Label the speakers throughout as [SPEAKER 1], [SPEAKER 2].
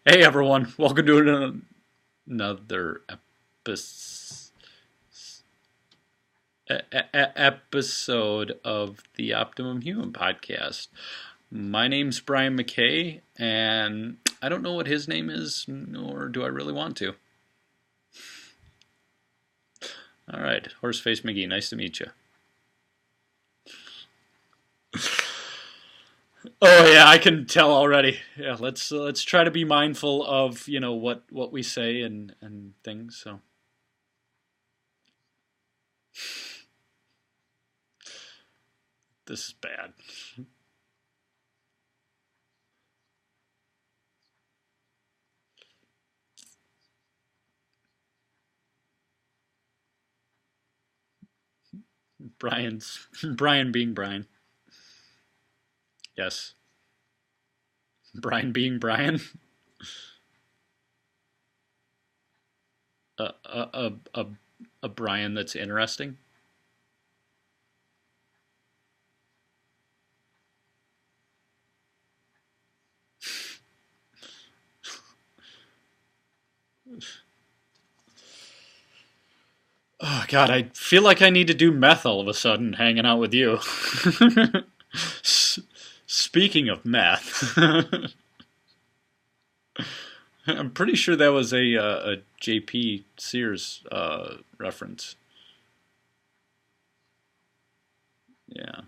[SPEAKER 1] Hey everyone, welcome to another episode of the Optimum Human podcast. My name's Brian McKay, and I don't know what his name is, nor do I really want to. All right, Horseface McGee, nice to meet you. Oh yeah, I can tell already. Yeah, let's try to be mindful of what we say and things. So this is bad. Brian being Brian. Yes. Brian being Brian. A a a a, a Brian that's interesting. Oh God, I feel like I need to do meth all of a sudden, hanging out with you. Speaking of meth, I'm pretty sure that was a JP Sears reference. Yeah,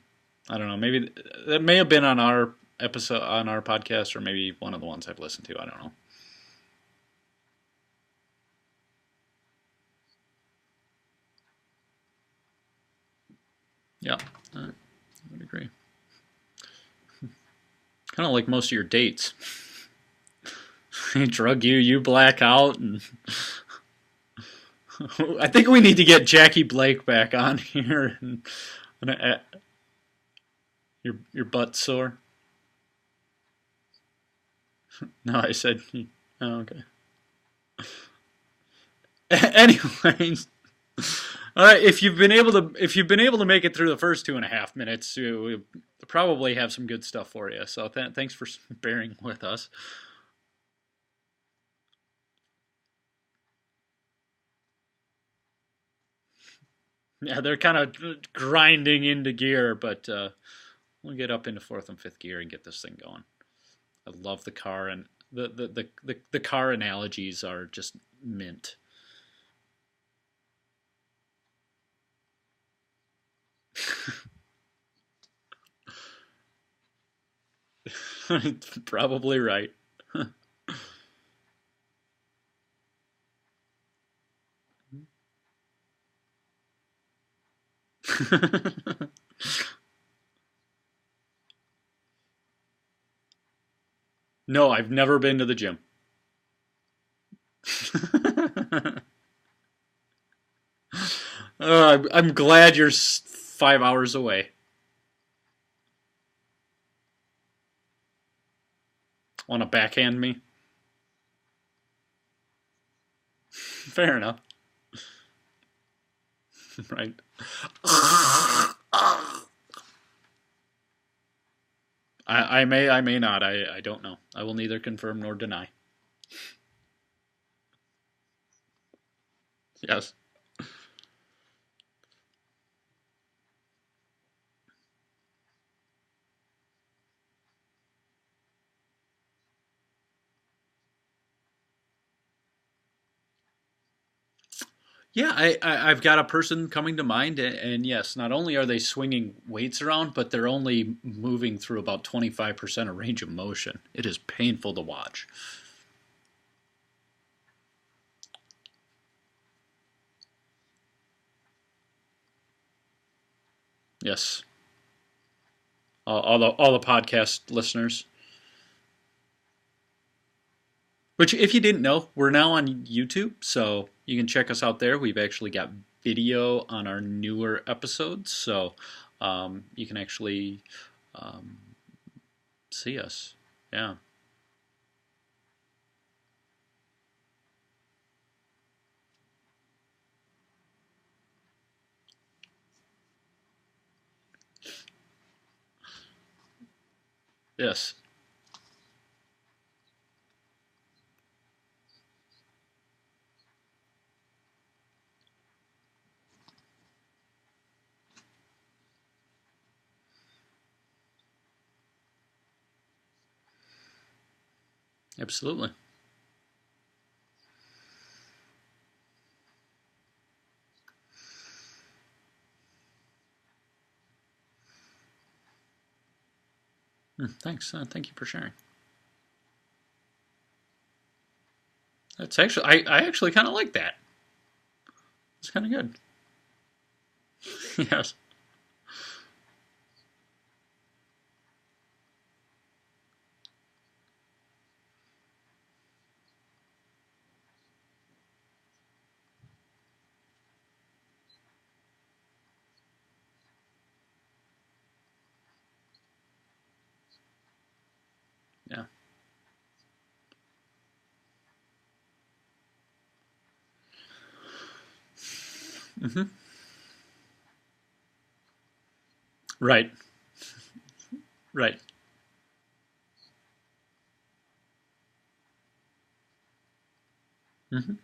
[SPEAKER 1] I don't know. Maybe that may have been on our episode on our podcast, or maybe one of the ones I've listened to. I don't know. Yeah, I would agree. Kind of like most of your dates. They drug you, you black out, and I think we need to get Jackie Blake back on here. And your butt sore? No, I said. Oh, okay. Anyways, all right. If you've been able to make it through the first 2.5 minutes, we probably have some good stuff for you. So thanks for bearing with us. Yeah, they're kind of grinding into gear, but we'll get up into fourth and fifth gear and get this thing going. I love the car, and the car analogies are just mint. Probably right. No, I've never been to the gym. I'm glad you're 5 hours away. Want to backhand me? Fair enough. Right. I may not. I don't know. I will neither confirm nor deny. Yes. Yeah, I've got a person coming to mind, and yes, not only are they swinging weights around, but they're only moving through about 25% of range of motion. It is painful to watch. Yes, all the podcast listeners. Which, if you didn't know, we're now on YouTube, so you can check us out there. We've actually got video on our newer episodes, so you can actually um, see us. Yeah. Yes. Absolutely. Thanks. Thank you for sharing. That's actually I actually kind of like that. It's kind of good. Yes. Yeah. Hmm. Right. Right. Hmm.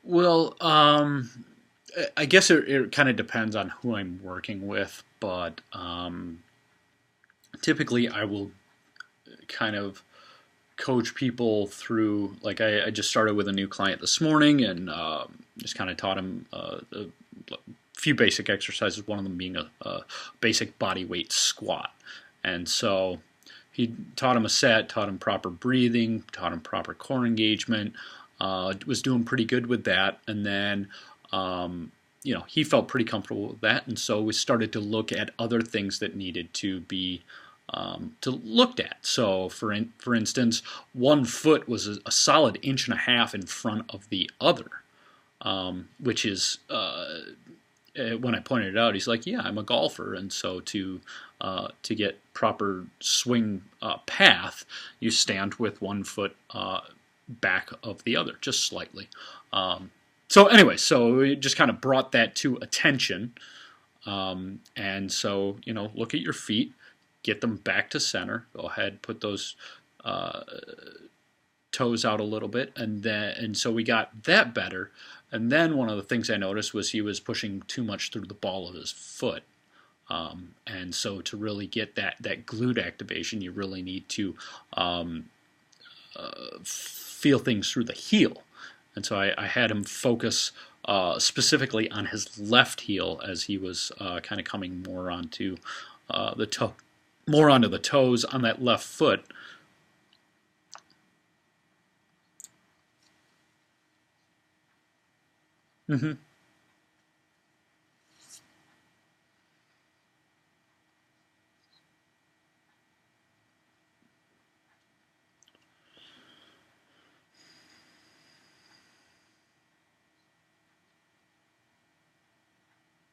[SPEAKER 1] Well, I guess it kind of depends on who I'm working with, but typically I will kind of coach people through. Like I just started with a new client this morning, and just kind of taught him a few basic exercises. One of them being a basic body weight squat, and so he taught him a set, taught him proper breathing, taught him proper core engagement. Was doing pretty good with that, and then he felt pretty comfortable with that, and so we started to look at other things that needed to be to looked at. So, for instance, one foot was a solid inch and a half in front of the other, which is when I pointed it out, he's like, "Yeah, I'm a golfer," and so to get proper swing path, you stand with one foot back of the other, just slightly. So anyway, so we just kind of brought that to attention, and so look at your feet, get them back to center. Go ahead, put those uh, toes out a little bit, and so we got that better. And then one of the things I noticed was he was pushing too much through the ball of his foot. And so to really get that glute activation, you really need to feel things through the heel. And so I had him focus specifically on his left heel as he was kind of coming more onto the toe, more onto the toes on that left foot. Hmm.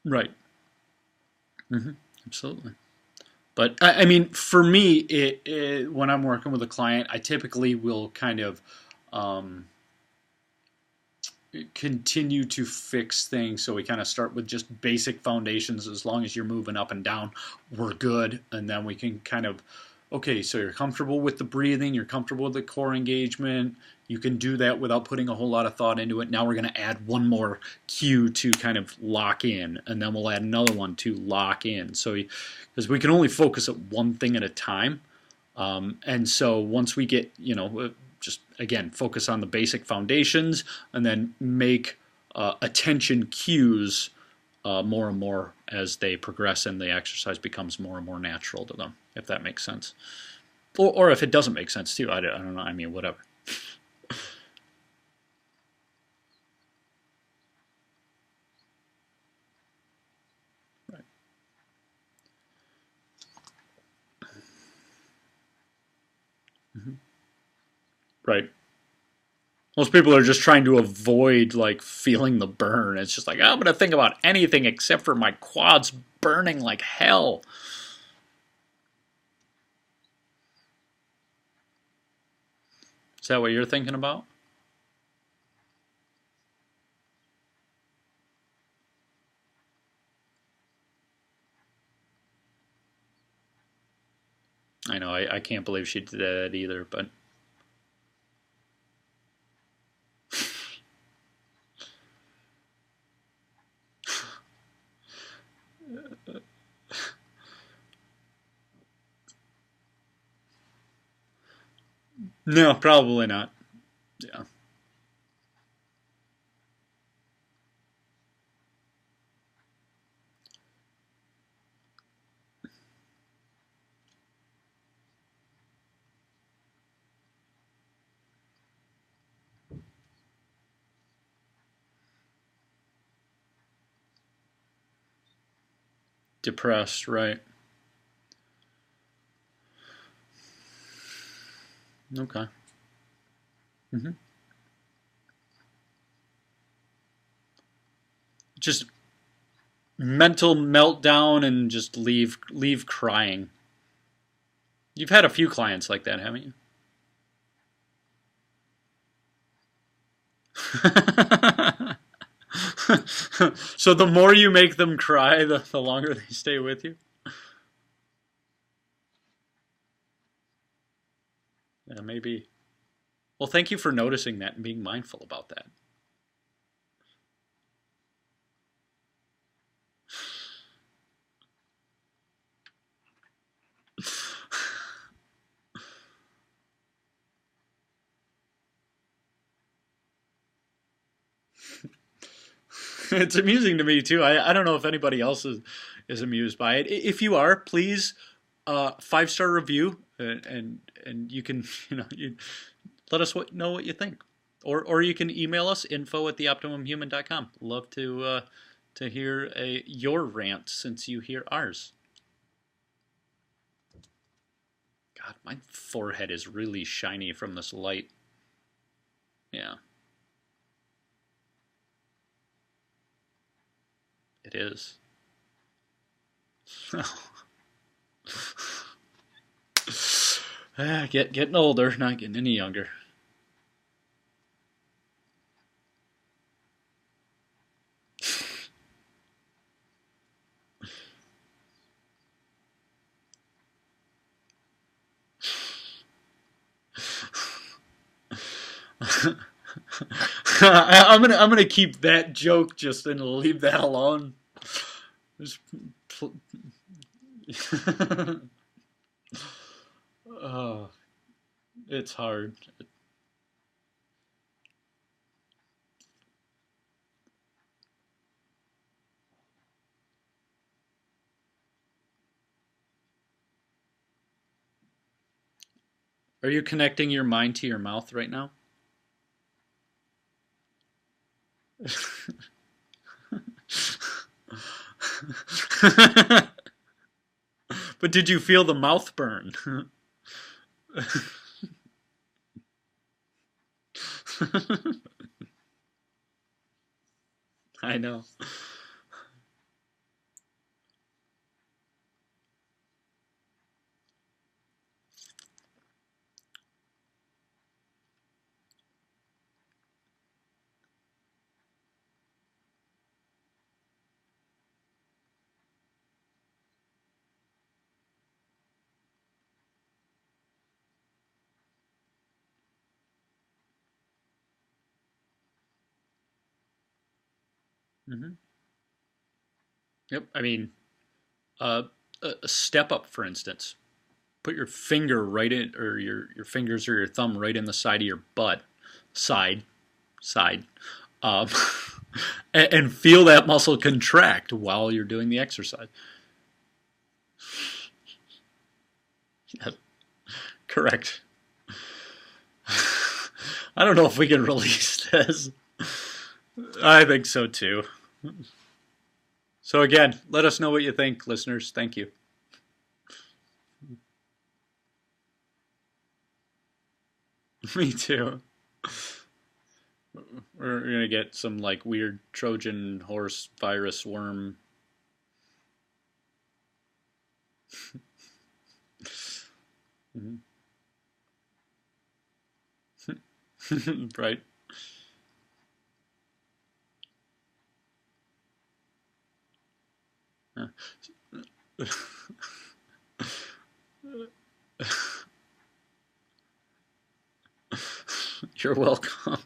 [SPEAKER 1] Right. Hmm. Absolutely. But I mean, for me, when I'm working with a client, I typically will kind of um, continue to fix things. So we kind of start with just basic foundations. As long as you're moving up and down, we're good. And then we can kind of, okay, so you're comfortable with the breathing, you're comfortable with the core engagement. You can do that without putting a whole lot of thought into it. Now we're going to add one more cue to kind of lock in, and then we'll add another one to lock in. So, because we can only focus at one thing at a time. And so once we get, just again, focus on the basic foundations and then make attention cues more and more as they progress and the exercise becomes more and more natural to them, if that makes sense. Or if it doesn't make sense too, I don't know. I mean, whatever. Right. Hmm. Right. Most people are just trying to avoid like feeling the burn. It's just like, I'm going to think about anything except for my quads burning like hell. Is that what you're thinking about? I know. I can't believe she did that either. But No, probably not. Yeah. Depressed, right? Okay. Hmm. Just mental meltdown and just leave crying. You've had a few clients like that, haven't you? So the more you make them cry, the longer they stay with you. Yeah, maybe. Well, thank you for noticing that and being mindful about that. It's amusing to me too. I don't know if anybody else is amused by it. If you are, please 5-star review and you can let us know what you think, or you can email us info@theoptimumhuman.com. Love to hear your rant since you hear ours. God, my forehead is really shiny from this light. Yeah, it is. Getting older, not getting any younger. I'm gonna keep that joke just and leave that alone. Just oh, it's hard. Are you connecting your mind to your mouth right now? But did you feel the mouth burn? I know. Hmm. Yep. I mean, uh, a step up, for instance. Put your finger right in, or your fingers or your thumb right in the side of your butt, side, side, um, and feel that muscle contract while you're doing the exercise. Yeah, correct. I don't know if we can release this. I think so too. So again, let us know what you think, listeners. Thank you. Me too. We're gonna get some like weird Trojan horse virus worm. Mhm. Right. Yeah. You're welcome.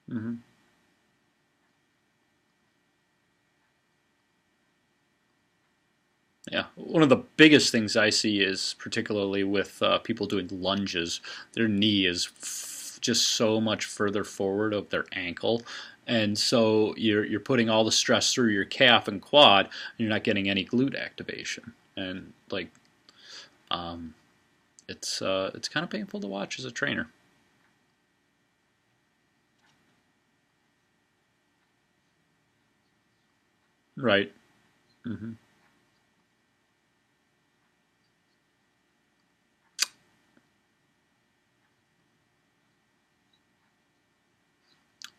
[SPEAKER 1] Hmm. Yeah, one of the biggest things I see is particularly with people doing lunges, their knee is just so much further forward of their ankle, and so you're putting all the stress through your calf and quad, and you're not getting any glute activation, and like um, it's kind of painful to watch as a trainer. Right. Hmm.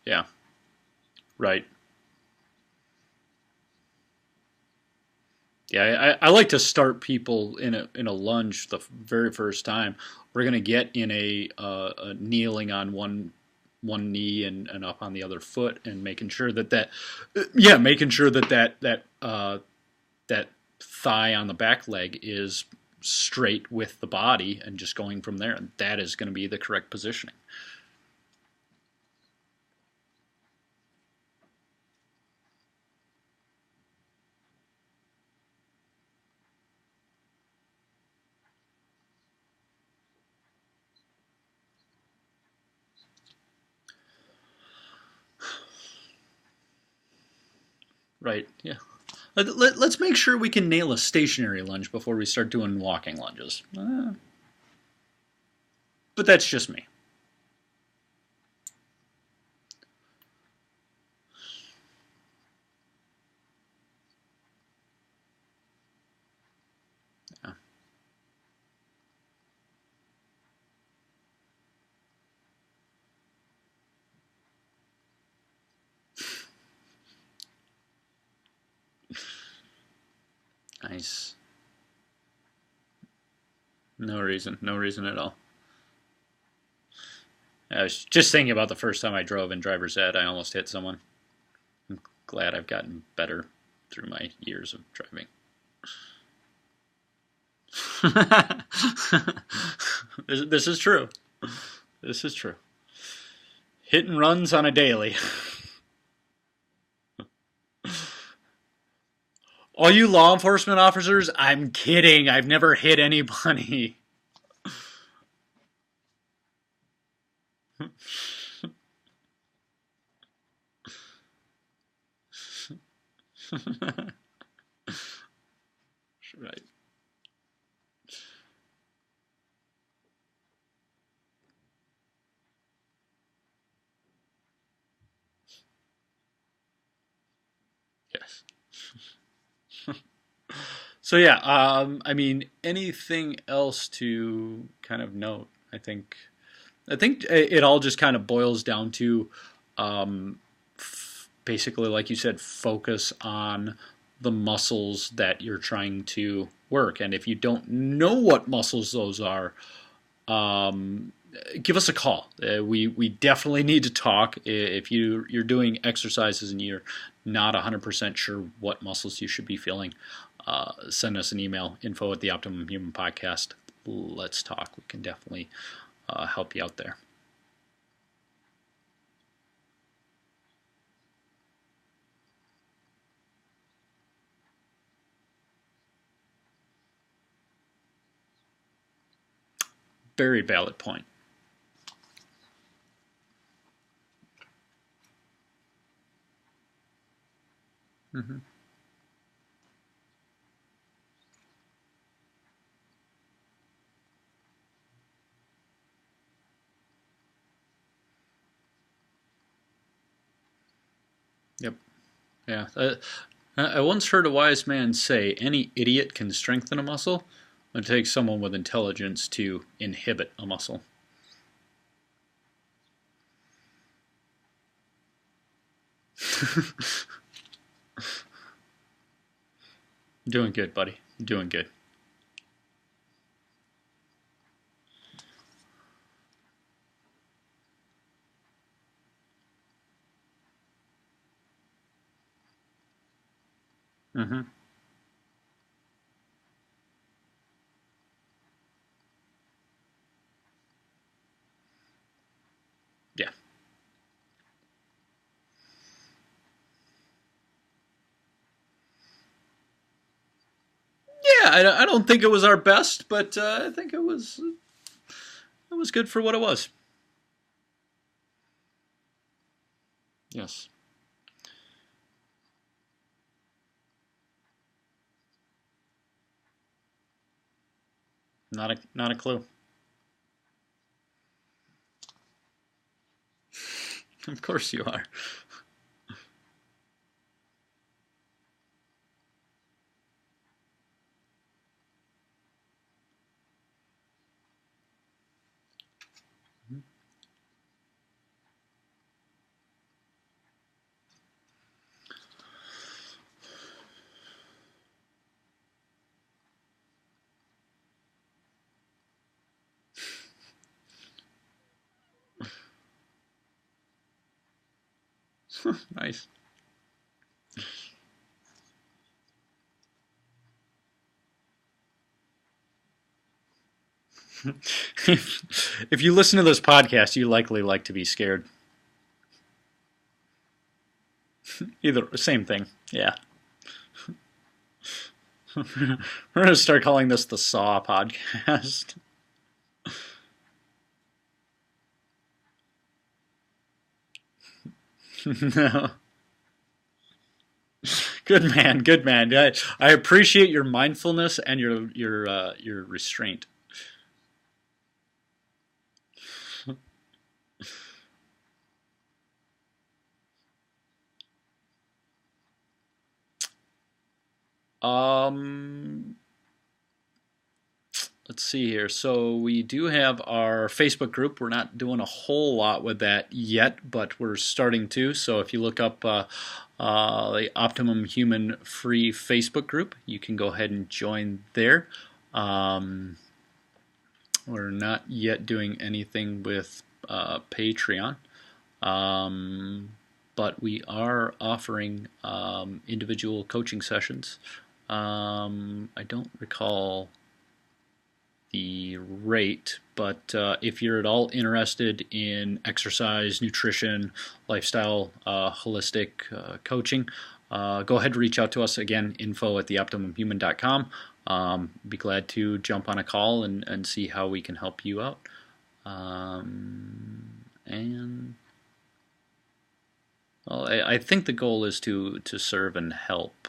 [SPEAKER 1] Yeah. Right. Yeah, I like to start people in a lunge the very first time. We're gonna get in a kneeling on one knee and up on the other foot, and making sure that yeah, making sure that thigh on the back leg is straight with the body, and just going from there. And that is going to be the correct positioning. Right. Yeah. Let's make sure we can nail a stationary lunge before we start doing walking lunges. But that's just me. Yeah. Nice. No reason. No reason at all. I was just thinking about the first time I drove in driver's ed. I almost hit someone. I'm glad I've gotten better through my years of driving. This is true. This is true. Hit and runs on a daily. All you law enforcement officers, I'm kidding. I've never hit anybody. Right. Yes. So yeah, I mean, anything else to kind of note? I think it all just kind of boils down to um, basically, like you said, focus on the muscles that you're trying to work. And if you don't know what muscles those are, um, give us a call. We definitely need to talk. If you're doing exercises and you're not 100% sure what muscles you should be feeling, send us an email, info at the Optimum Human Podcast. Let's talk. We can definitely help you out there. Very valid point. Mm-hmm. Yep. Yeah. I once heard a wise man say, "Any idiot can strengthen a muscle. It takes someone with intelligence to inhibit a muscle." Doing good, buddy. Doing good. Mm-hmm. Yeah. Yeah, I don't think it was our best, but I think it was good for what it was. Yes. Not a clue. Of course you are. Nice. If you listen to this podcast, you likely like to be scared. Either same thing. Yeah. We're gonna start calling this the Saw podcast. No. Good man, good man. I appreciate your mindfulness and your restraint. Um, let's see here. So we do have our Facebook group. We're not doing a whole lot with that yet, but we're starting to. So if you look up the Optimum Human Free Facebook group, you can go ahead and join there. Um, we're not yet doing anything with Patreon. But we are offering individual coaching sessions. I don't recall the rate, but if you're at all interested in exercise, nutrition, lifestyle, holistic coaching, go ahead and reach out to us. Again, info at theoptimumhuman.com. Be glad to jump on a call and see how we can help you out. And well, I think the goal is to serve and help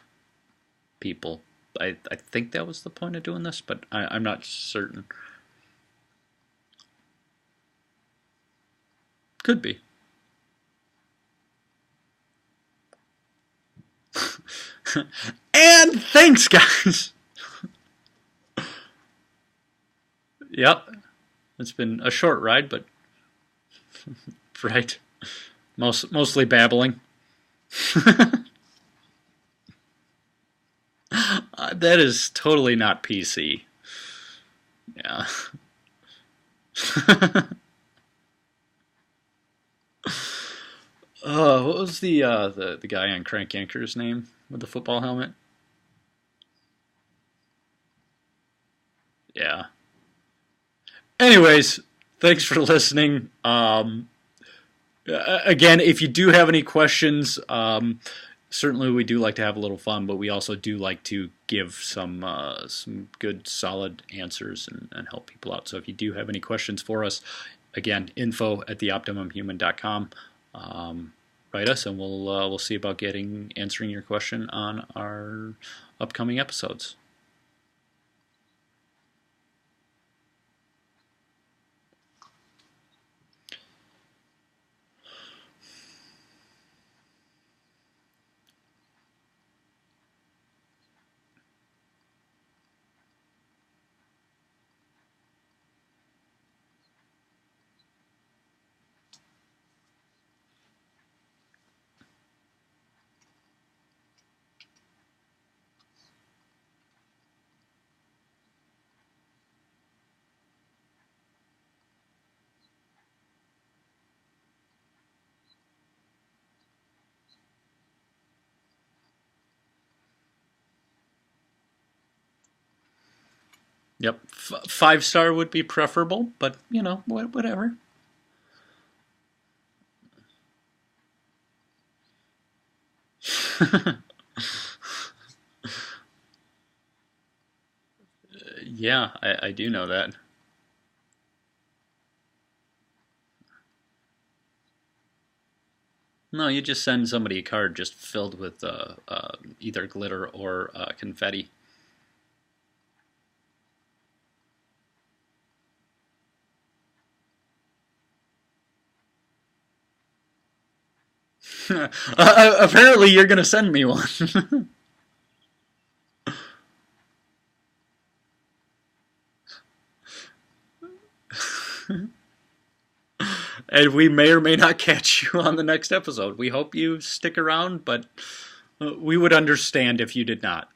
[SPEAKER 1] people. I think that was the point of doing this, but I'm not certain. Could be. And thanks, guys. Yep, it's been a short ride, but right. Mostly babbling. That is totally not PC. Yeah. What was the guy on Crank Anchor's name with the football helmet? Yeah. Anyways, thanks for listening. Again, if you do have any questions, certainly we do like to have a little fun, but we also do like to give some good, solid answers and help people out. So if you do have any questions for us, again, info at theoptimumhuman.com. Write us, and we'll see about answering your question on our upcoming episodes. Yep, 5-star would be preferable, but whatever. Yeah, I do know that. No, you just send somebody a card just filled with either glitter or confetti. Apparently, you're going to send me one. And we may or may not catch you on the next episode. We hope you stick around, but we would understand if you did not.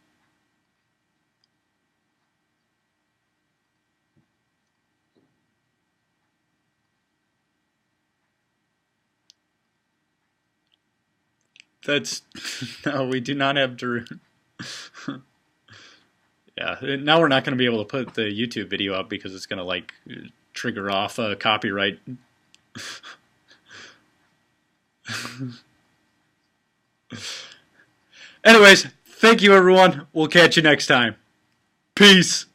[SPEAKER 1] That's no, we do not have Drew. Yeah, now we're not going to be able to put the YouTube video up because it's going to like trigger off a copyright. Anyways, thank you everyone. We'll catch you next time. Peace.